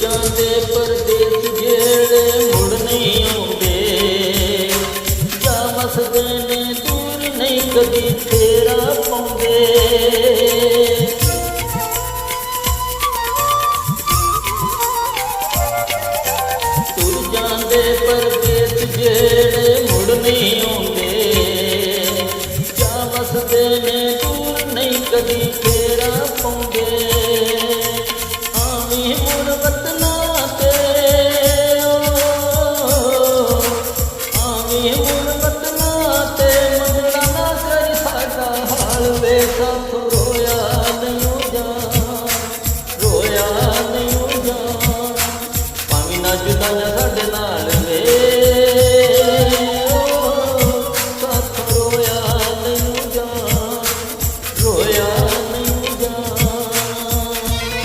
ਜਾਂਦੇ ਪਰਦੇਸ ਜਿਹੜੇ ਮੁੜ ਨਹੀਂ ਆਉਂਦੇ, ਜਾ ਵਸਦੇ ਨੇ ਦੂਰ ਨਹੀਂ ਕਦੀ ਫੇਰਾ ਪਾਉਂਦੇ। ਤੁਰ ਜਾਂਦੇ ਪਰਦੇਸ ਜਿਹੜੇ ਮੁੜ ਨਹੀਂ ਆਉਂਦੇ,